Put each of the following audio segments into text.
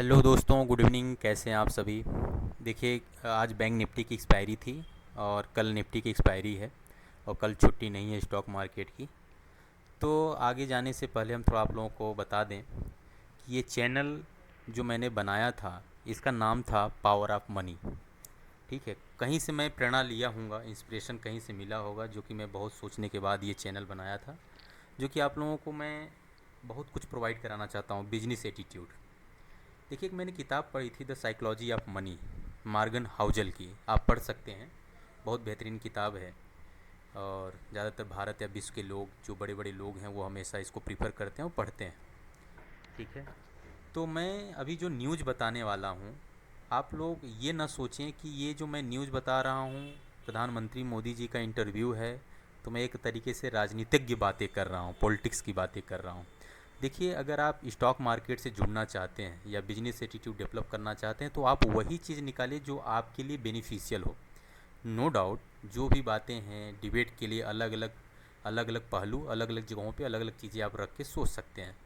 Hello दोस्तों, good evening. कैसे हैं आप सभी? देखिए, आज बैंक निफ्टी की एक्सपायरी थी और कल निफ्टी की एक्सपायरी है और कल छुट्टी नहीं है स्टॉक मार्केट की। तो आगे जाने से पहले हम थोड़ा आप लोगों को बता दें कि ये चैनल जो मैंने बनाया था, इसका नाम था पावर ऑफ मनी। ठीक है, कहीं से मैं प्रेरणा लिया हूँगा, इंस्पिरेशन कहीं से मिला होगा, जो कि मैं बहुत सोचने के बाद ये चैनल बनाया था, जो कि आप लोगों को मैं बहुत कुछ प्रोवाइड कराना चाहता हूँ, बिजनेस एटीट्यूड। देखिए, एक मैंने किताब पढ़ी थी, the psychology of money, Morgan Housel की। आप पढ़ सकते हैं, बहुत बेहतरीन किताब है। और ज़्यादातर भारत या विश्व के लोग, जो बड़े बड़े लोग हैं, वो हमेशा इसको प्रीफर करते हैं और पढ़ते हैं। ठीक है, तो मैं अभी जो न्यूज़ बताने वाला हूँ, आप लोग ये ना सोचें कि ये जो मैं न्यूज़ बता रहा हूँ, प्रधानमंत्री मोदी जी का इंटरव्यू है, तो मैं एक तरीके से राजनीतिज्ञ बातें कर रहा हूँ, पॉलिटिक्स की बातें कर रहा हूँ। देखिए, अगर आप स्टॉक मार्केट से जुड़ना चाहते हैं या बिजनेस एटीट्यूड डेवलप करना चाहते हैं, तो आप वही चीज़ निकालिए जो आपके लिए बेनिफिशियल हो। नो डाउट, जो भी बातें हैं डिबेट के लिए अलग अलग पहलू, अलग अलग जगहों पे अलग अलग चीज़ें आप रख के सोच सकते हैं।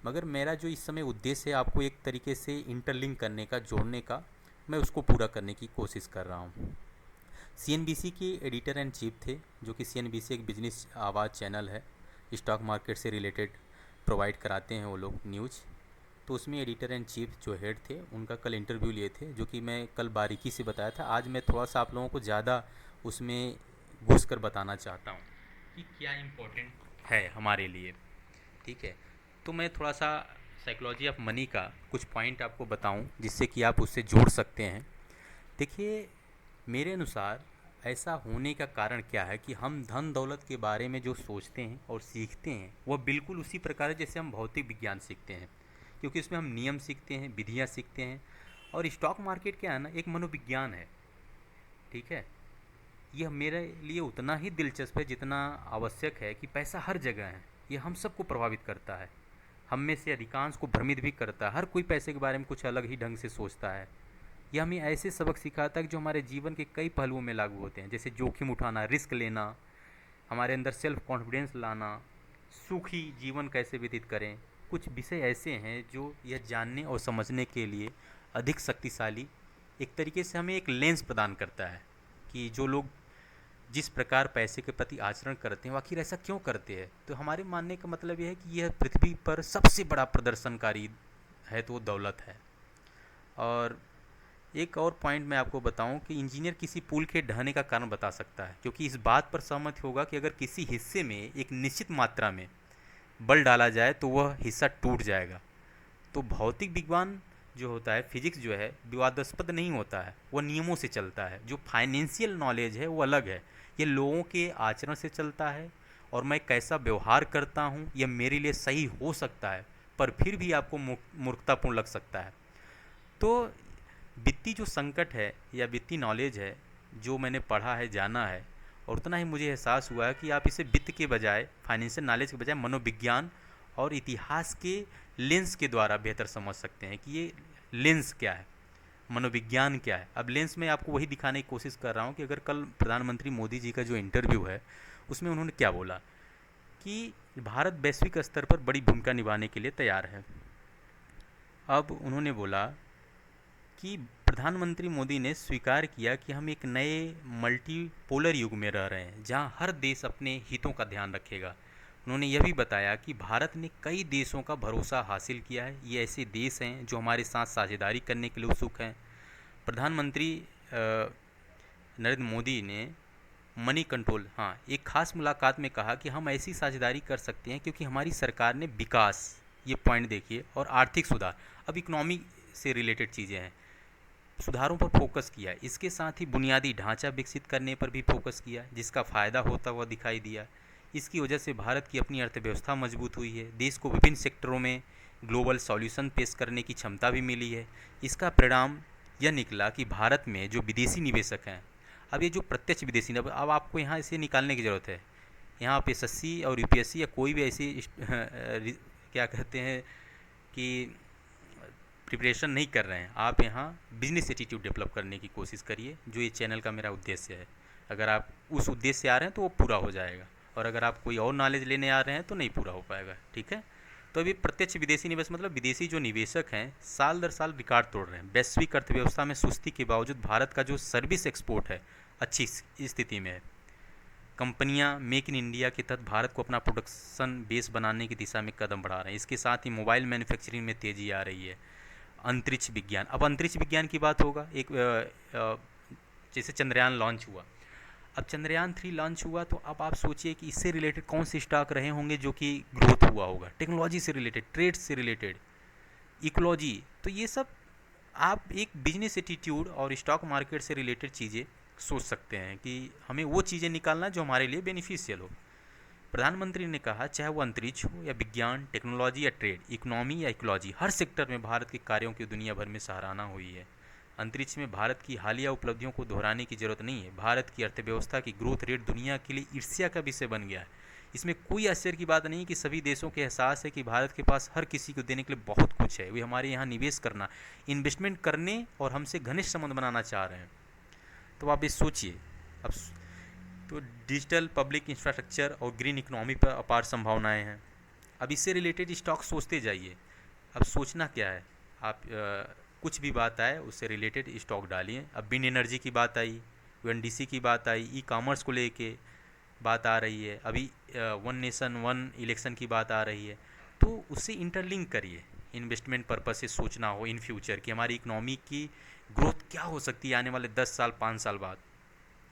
मगर मेरा जो इस समय उद्देश्य है, आपको एक तरीके से इंटरलिंक करने का, जोड़ने का, मैं उसको पूरा करने की कोशिश कर रहा हूँ। सीएनबीसी के एडिटर एंड चीफ थे, जो कि सीएनबीसी एक बिजनेस आवाज़ चैनल है, स्टॉक मार्केट से रिलेटेड प्रोवाइड कराते हैं वो लोग न्यूज़। तो उसमें एडिटर एंड चीफ जो हेड थे, उनका कल इंटरव्यू लिए थे, जो कि मैं कल बारीकी से बताया था। आज मैं थोड़ा सा आप लोगों को ज़्यादा उसमें घुस कर बताना चाहता हूँ कि क्या इम्पोर्टेंट है हमारे लिए। ठीक है, तो मैं थोड़ा सा साइकोलॉजी ऑफ मनी का कुछ पॉइंट आपको बताऊं, जिससे कि आप उससे जोड़ सकते हैं। देखिए, मेरे अनुसार ऐसा होने का कारण क्या है कि हम धन दौलत के बारे में जो सोचते हैं और सीखते हैं, वह बिल्कुल उसी प्रकार है जैसे हम भौतिक विज्ञान सीखते हैं। क्योंकि इसमें हम नियम सीखते हैं, विधियाँ सीखते हैं। और स्टॉक मार्केट क्या है ना, एक मनोविज्ञान है। ठीक है, यह मेरे लिए उतना ही दिलचस्प है जितना आवश्यक है कि पैसा हर जगह है। यह हम सबको प्रभावित करता है, हम में से अधिकांश को भ्रमित भी करता है। हर कोई पैसे के बारे में कुछ अलग ही ढंग से सोचता है। यह हमें ऐसे सबक सिखाता है कि जो हमारे जीवन के कई पहलुओं में लागू होते हैं, जैसे जोखिम उठाना, रिस्क लेना, हमारे अंदर सेल्फ कॉन्फिडेंस लाना, सुखी जीवन कैसे व्यतीत करें। कुछ विषय ऐसे हैं जो यह जानने और समझने के लिए अधिक शक्तिशाली, एक तरीके से हमें एक लेंस प्रदान करता है कि जो लोग जिस प्रकार पैसे के प्रति आचरण करते हैं, वो आखिर ऐसा क्यों करते हैं। तो हमारे मानने का मतलब यह है कि यह पृथ्वी पर सबसे बड़ा प्रदर्शनकारी है, तो वो दौलत है। और एक और पॉइंट मैं आपको बताऊं कि इंजीनियर किसी पुल के ढहने का कारण बता सकता है, क्योंकि इस बात पर सहमत होगा कि अगर किसी हिस्से में एक निश्चित मात्रा में बल डाला जाए तो वह हिस्सा टूट जाएगा। तो भौतिक विज्ञान जो होता है, फिजिक्स जो है, विवादास्पद नहीं होता है, वह नियमों से चलता है। जो फाइनेंशियल नॉलेज है वो अलग है, ये लोगों के आचरण से चलता है। और मैं कैसा व्यवहार करता हूँ, यह मेरे लिए सही हो सकता है, पर फिर भी आपको मूर्खतापूर्ण लग सकता है। तो वित्तीय जो संकट है या वित्तीय नॉलेज है, जो मैंने पढ़ा है, जाना है, और उतना ही मुझे एहसास हुआ है कि आप इसे वित्त के बजाय, फाइनेंशियल नॉलेज के बजाय, मनोविज्ञान और इतिहास के लेंस के द्वारा बेहतर समझ सकते हैं कि ये लेंस क्या है, मनोविज्ञान क्या है। अब लेंस में आपको वही दिखाने की कोशिश कर रहा हूँ कि अगर कल प्रधानमंत्री मोदी जी का जो इंटरव्यू है, उसमें उन्होंने क्या बोला कि भारत वैश्विक स्तर पर बड़ी भूमिका निभाने के लिए तैयार है। अब उन्होंने बोला कि प्रधानमंत्री मोदी ने स्वीकार किया कि हम एक नए मल्टीपोलर युग में रह रहे हैं, जहां हर देश अपने हितों का ध्यान रखेगा। उन्होंने यह भी बताया कि भारत ने कई देशों का भरोसा हासिल किया है। ये ऐसे देश हैं जो हमारे साथ साझेदारी करने के लिए उत्सुक हैं। प्रधानमंत्री नरेंद्र मोदी ने मनी कंट्रोल, हाँ, एक खास मुलाकात में कहा कि हम ऐसी साझेदारी कर सकते हैं क्योंकि हमारी सरकार ने विकास, ये पॉइंट देखिए, और आर्थिक सुधार, अब इकोनॉमी से रिलेटेड चीज़ें हैं, सुधारों पर फोकस किया है। इसके साथ ही बुनियादी ढांचा विकसित करने पर भी फोकस किया, जिसका फ़ायदा होता हुआ दिखाई दिया। इसकी वजह से भारत की अपनी अर्थव्यवस्था मजबूत हुई है, देश को विभिन्न सेक्टरों में ग्लोबल सॉल्यूशन पेश करने की क्षमता भी मिली है। इसका परिणाम यह निकला कि भारत में जो विदेशी निवेशक हैं, अब ये जो प्रत्यक्ष विदेशी, अब आपको यहाँ इसे निकालने की ज़रूरत है। यहाँ आप एसएससी और यूपीएससी या कोई भी ऐसी क्या कहते हैं कि प्रिपरेशन नहीं कर रहे हैं, आप यहाँ बिजनेस एटीट्यूड डेवलप करने की कोशिश करिए, जो ये चैनल का मेरा उद्देश्य है। अगर आप उस उद्देश्य से आ रहे हैं तो वो पूरा हो जाएगा, और अगर आप कोई और नॉलेज लेने आ रहे हैं तो नहीं पूरा हो पाएगा। ठीक है, तो अभी प्रत्यक्ष विदेशी निवेश मतलब विदेशी जो निवेशक हैं साल दर साल रिकॉर्ड तोड़ रहे हैं। वैश्विक अर्थव्यवस्था में सुस्ती के बावजूद भारत का जो सर्विस एक्सपोर्ट है अच्छी स्थिति में है। कंपनियां मेक इन इंडिया के तहत भारत को अपना प्रोडक्शन बेस बनाने की दिशा में कदम बढ़ा रहे हैं। इसके साथ ही मोबाइल मैन्युफैक्चरिंग में तेज़ी आ रही है। अंतरिक्ष विज्ञान, अब अंतरिक्ष विज्ञान की बात होगा। एक जैसे चंद्रयान लॉन्च हुआ, अब चंद्रयान 3 लॉन्च हुआ, तो अब आप सोचिए कि इससे रिलेटेड कौन से स्टॉक रहे होंगे जो कि ग्रोथ हुआ होगा, टेक्नोलॉजी से रिलेटेड, ट्रेड से रिलेटेड, इकोलॉजी। तो ये सब आप एक बिजनेस एटीट्यूड और स्टॉक मार्केट से रिलेटेड चीज़ें सोच सकते हैं कि हमें वो चीज़ें निकालना जो हमारे लिए बेनिफिशियल हो। प्रधानमंत्री ने कहा चाहे वो अंतरिक्ष हो या विज्ञान, टेक्नोलॉजी या ट्रेड, इकोनॉमी या इकोलॉजी, हर सेक्टर में भारत के कार्यों की दुनिया भर में सराहना हुई है। अंतरिक्ष में भारत की हालिया उपलब्धियों को दोहराने की जरूरत नहीं है। भारत की अर्थव्यवस्था की ग्रोथ रेट दुनिया के लिए ईर्ष्या का विषय बन गया है। इसमें कोई आश्चर्य की बात नहीं कि सभी देशों के एहसास है कि भारत के पास हर किसी को देने के लिए बहुत कुछ है। वे हमारे यहाँ निवेश करना, इन्वेस्टमेंट करने और हमसे घनिष्ठ संबंध बनाना चाह रहे हैं। तो आप ये सोचिए। अब तो डिजिटल पब्लिक इंफ्रास्ट्रक्चर और ग्रीन इकोनॉमी पर अपार संभावनाएं हैं। अब इससे रिलेटेड स्टॉक सोचते जाइए। अब सोचना क्या है, आप कुछ भी बात आए उससे रिलेटेड स्टॉक डालिए। अब विंड एनर्जी की बात आई, यूएनडीसी की बात आई, ई कॉमर्स को लेके बात आ रही है, अभी वन नेशन वन इलेक्शन की बात आ रही है, तो उससे इंटरलिंक करिए। इन्वेस्टमेंट पर्पज से सोचना हो इन फ्यूचर कि हमारी इकोनॉमी की ग्रोथ क्या हो सकती है आने वाले 10 साल 5 साल बाद।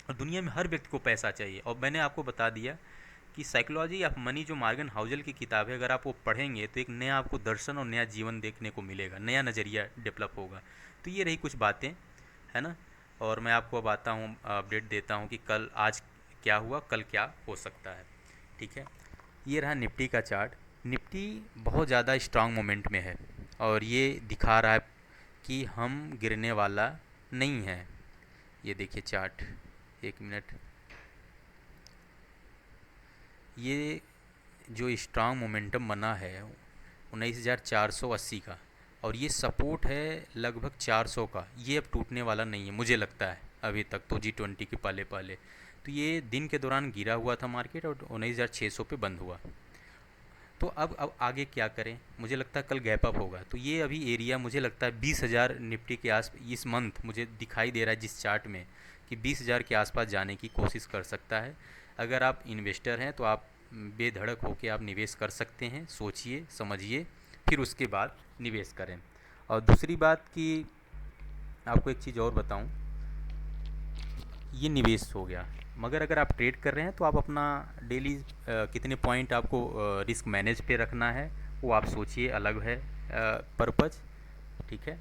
और दुनिया में हर व्यक्ति को पैसा चाहिए। और मैंने आपको बता दिया कि साइकोलॉजी ऑफ मनी जो मॉर्गन हाउसल की किताब है, अगर आप वो पढ़ेंगे तो एक नया आपको दर्शन और नया जीवन देखने को मिलेगा, नया नज़रिया डेवलप होगा। तो ये रही कुछ बातें, है ना। और मैं आपको अब आता हूँ, अपडेट देता हूँ कि कल आज क्या हुआ, कल क्या हो सकता है। ठीक है, ये रहा निफ्टी का चार्ट। निफ्टी बहुत ज़्यादा स्ट्रांग मोमेंट में है और ये दिखा रहा है कि हम गिरने वाला नहीं है। ये देखिए चार्ट, एक मिनट। ये जो स्ट्रांग मोमेंटम बना है 19,480 का, और ये सपोर्ट है लगभग 400 का। ये अब टूटने वाला नहीं है मुझे लगता है अभी तक तो, G20 के पहले पहले। तो ये दिन के दौरान गिरा हुआ था मार्केट और 19,600 पे बंद हुआ। तो अब आगे क्या करें, मुझे लगता है कल गैप अप होगा। तो ये अभी एरिया मुझे लगता है 20,000 निफ्टी के आस इस मंथ मुझे दिखाई दे रहा है जिस चार्ट में कि 20,000 के आसपास जाने की कोशिश कर सकता है। अगर आप इन्वेस्टर हैं तो आप बेधड़क होकर आप निवेश कर सकते हैं। सोचिए समझिए फिर उसके बाद निवेश करें। और दूसरी बात कि आपको एक चीज़ और बताऊं, ये निवेश हो गया, मगर अगर आप ट्रेड कर रहे हैं तो आप अपना डेली कितने पॉइंट आपको रिस्क मैनेज पे रखना है वो आप सोचिए, अलग है पर्पज़। ठीक है,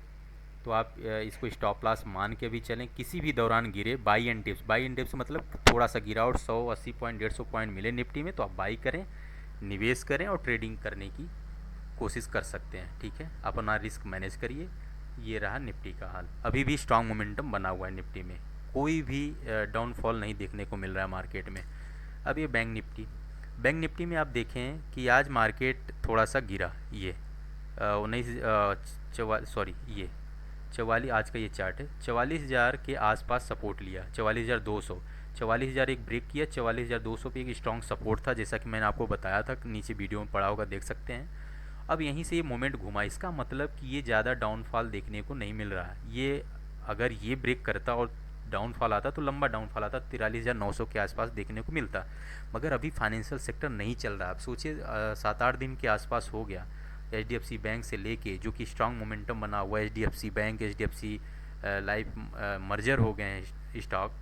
तो आप इसको स्टॉप लॉस मान के भी चलें। किसी भी दौरान गिरे by and dips, by and dips मतलब थोड़ा सा गिरा और 180 पॉइंट 150 पॉइंट मिले निफ्टी में तो आप बाई करें, निवेश करें और ट्रेडिंग करने की कोशिश कर सकते हैं। ठीक है, अपना रिस्क मैनेज करिए। ये रहा निफ्टी का हाल। अभी भी स्ट्रांग मोमेंटम बना हुआ है निफ्टी में, कोई भी डाउनफॉल नहीं देखने को मिल रहा है मार्केट में। अब ये बैंक निफ्टी, बैंक निफ्टी में आप देखें कि आज मार्केट थोड़ा सा गिरा। ये 44, आज का ये चार्ट है, 44,000 के आसपास सपोर्ट लिया, 44,200, 44,000 एक ब्रेक किया, 44,200 पे एक स्ट्रॉन्ग सपोर्ट था जैसा कि मैंने आपको बताया था, नीचे वीडियो में पड़ा होगा देख सकते हैं। अब यहीं से ये मोमेंट घुमा, इसका मतलब कि ये ज़्यादा डाउनफॉल देखने को नहीं मिल रहा है। ये अगर ये ब्रेक करता और डाउनफॉल आता तो लंबा डाउनफॉल आता, 43,900 के आसपास देखने को मिलता। मगर अभी फाइनेंशियल सेक्टर नहीं चल रहा। आप सोचिए 7-8 दिन के आसपास हो गया HDFC बैंक से लेके, जो कि स्ट्रांग मोमेंटम बना हुआ है, HDFC bank, HDFC life merger हो गए हैं स्टॉक।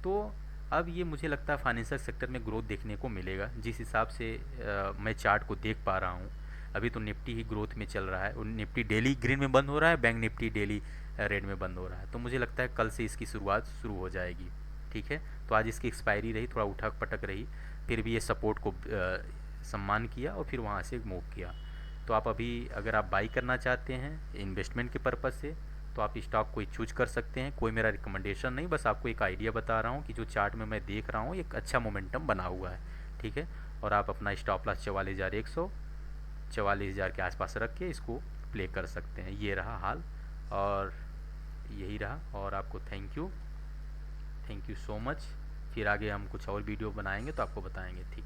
तो अब ये मुझे लगता है फाइनेंशियल सेक्टर में ग्रोथ देखने को मिलेगा जिस हिसाब से मैं चार्ट को देख पा रहा हूँ। अभी तो निफ्टी ही ग्रोथ में चल रहा है और निफ्टी डेली ग्रीन में बंद हो रहा है, बैंक निफ्टी डेली रेड में बंद हो रहा है। तो मुझे लगता है कल से इसकी शुरुआत शुरू हो जाएगी। ठीक है, तो आज इसकी एक्सपायरी रही, थोड़ा उठक पटक रही, फिर भी ये सपोर्ट को सम्मान किया और फिर वहाँ से मूव किया। तो आप अभी अगर आप बाई करना चाहते हैं इन्वेस्टमेंट के पर्पज़ से तो आप स्टॉक कोई चूज कर सकते हैं। कोई मेरा रिकमेंडेशन नहीं, बस आपको एक आइडिया बता रहा हूँ कि जो चार्ट में मैं देख रहा हूँ एक अच्छा मोमेंटम बना हुआ है। ठीक है, और आप अपना स्टॉप लॉस 44,100, 44,000 के आसपास रख के इसको प्ले कर सकते हैं। ये रहा हाल और यही रहा। और आपको थैंक यू सो मच। फिर आगे हम कुछ और वीडियो बनाएंगे तो आपको बताएंगे। ठीक।